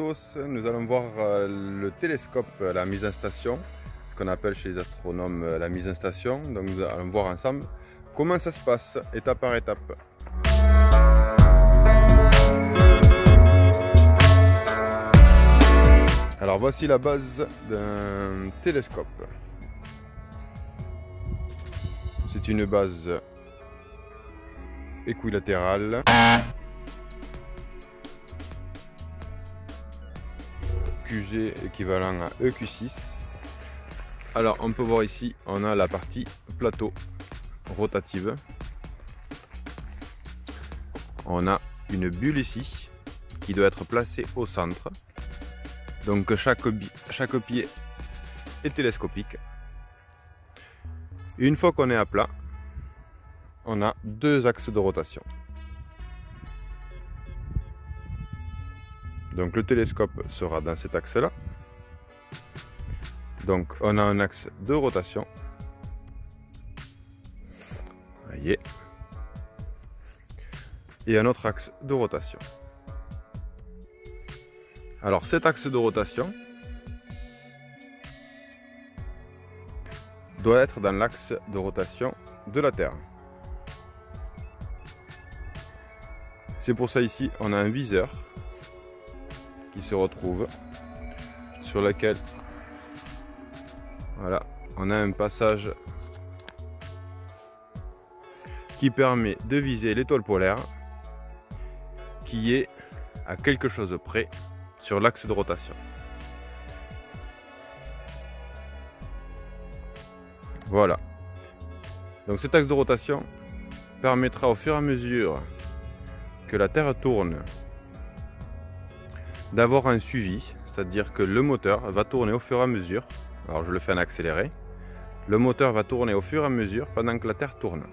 tous, nous allons voir le télescope, la mise en station, ce qu'on appelle chez les astronomes la mise en station. Donc nous allons voir ensemble comment ça se passe, étape par étape. Alors voici la base d'un télescope. C'est une base équilatérale. QG équivalent à EQ6. Alors on peut voir ici, on a la partie plateau rotative. On a une bulle ici qui doit être placée au centre. Donc chaque pied est télescopique. Et une fois qu'on est à plat, on a deux axes de rotation. Donc le télescope sera dans cet axe-là. Donc on a un axe de rotation. Voyez. Et un autre axe de rotation. Alors cet axe de rotation doit être dans l'axe de rotation de la Terre. C'est pour ça ici on a un viseur qui se retrouve, sur lequel voilà, on a un passage qui permet de viser l'étoile polaire qui est à quelque chose près sur l'axe de rotation. Voilà. Donc cet axe de rotation permettra au fur et à mesure que la Terre tourne d'avoir un suivi, c'est-à-dire que le moteur va tourner au fur et à mesure. Alors je le fais en accéléré. Le moteur va tourner au fur et à mesure pendant que la Terre tourne.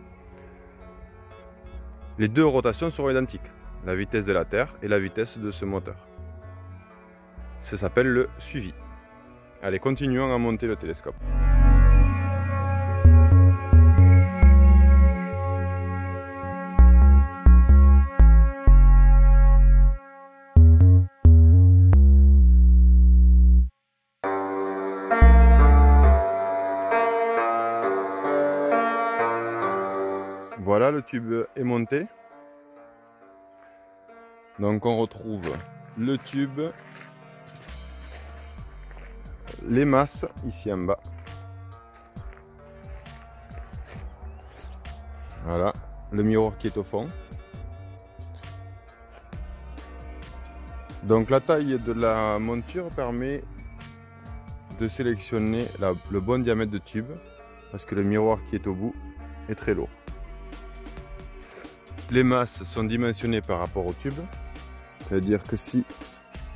Les deux rotations seront identiques, la vitesse de la Terre et la vitesse de ce moteur. Ça s'appelle le suivi. Allez, continuons à monter le télescope. Voilà, le tube est monté. Donc on retrouve le tube, les masses ici en bas. Voilà, le miroir qui est au fond. Donc la taille de la monture permet de sélectionner le bon diamètre de tube, parce que le miroir qui est au bout est très lourd. Les masses sont dimensionnées par rapport au tube, c'est-à-dire que si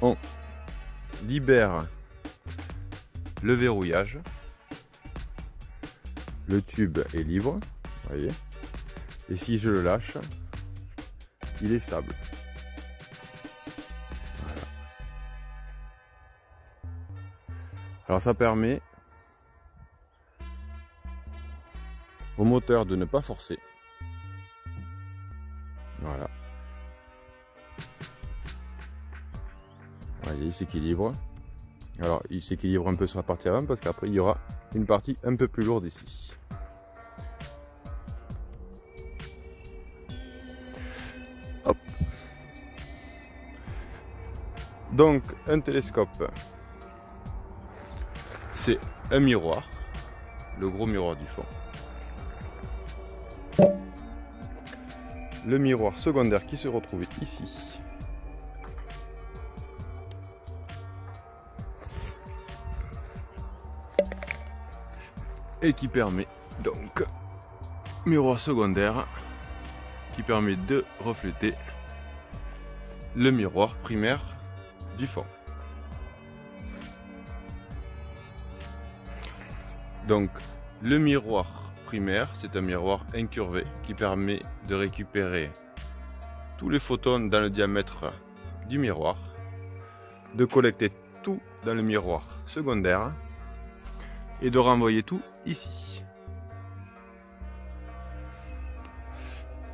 on libère le verrouillage, le tube est libre, voyez, et si je le lâche, il est stable. Voilà. Alors ça permet au moteur de ne pas forcer. Voilà. Voyez, il s'équilibre. Alors, il s'équilibre un peu sur la partie avant parce qu'après, il y aura une partie un peu plus lourde ici. Hop. Donc, un télescope, c'est un miroir, le gros miroir du fond. Le miroir secondaire qui se retrouve ici. Et qui permet donc, miroir secondaire, qui permet de refléter le miroir primaire du fond. Donc le miroir primaire, c'est un miroir incurvé qui permet de récupérer tous les photons dans le diamètre du miroir, de collecter tout dans le miroir secondaire et de renvoyer tout ici.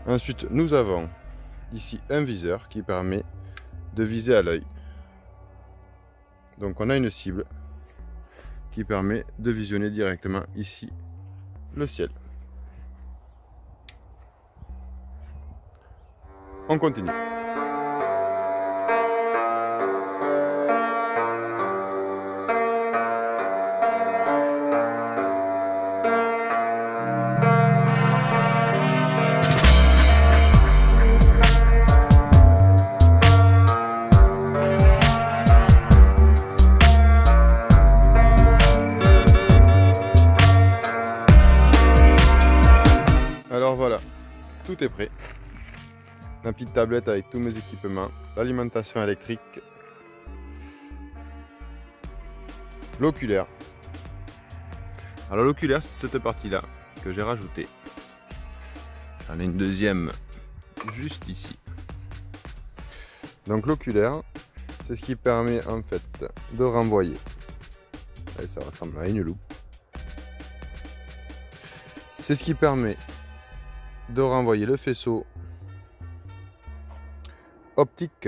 Ensuite, nous avons ici un viseur qui permet de viser à l'œil. Donc on a une cible qui permet de visionner directement ici le ciel. On continue. Alors voilà, tout est prêt. Ma petite tablette avec tous mes équipements, l'alimentation électrique, l'oculaire. Alors l'oculaire, c'est cette partie-là que j'ai rajoutée. J'en ai une deuxième juste ici. Donc l'oculaire, c'est ce qui permet en fait de renvoyer. Et ça ressemble à une loupe. C'est ce qui permet de renvoyer le faisceau optique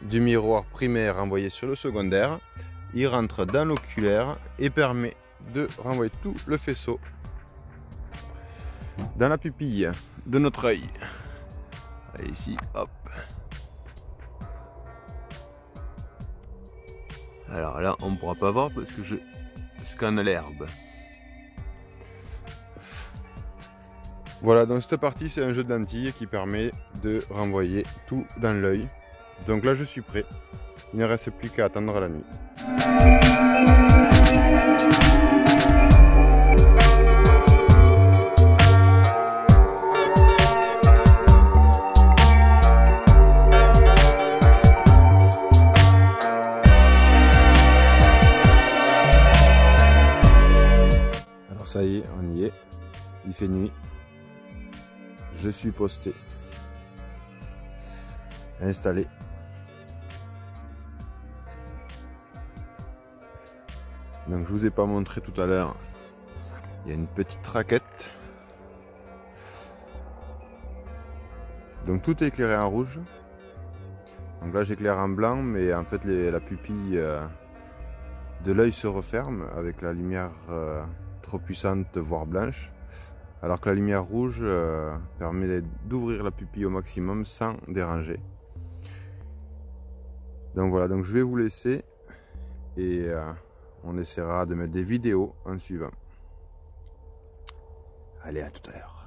du miroir primaire envoyé sur le secondaire. Il rentre dans l'oculaire et permet de renvoyer tout le faisceau dans la pupille de notre œil. Et ici, hop. Alors là, on ne pourra pas voir parce que je scanne l'herbe. Voilà, donc cette partie, c'est un jeu de lentilles qui permet de renvoyer tout dans l'œil. Donc là, je suis prêt. Il ne reste plus qu'à attendre la nuit. Alors ça y est, on y est. Il fait nuit. Je suis posté, installé. Donc je vous ai pas montré tout à l'heure, il y a une petite raquette. Donc tout est éclairé en rouge. Donc là j'éclaire en blanc, mais en fait la pupille de l'œil se referme avec la lumière trop puissante, voire blanche. Alors que la lumière rouge permet d'ouvrir la pupille au maximum sans déranger. Donc voilà, donc je vais vous laisser et on essaiera de mettre des vidéos en suivant. Allez, à tout à l'heure.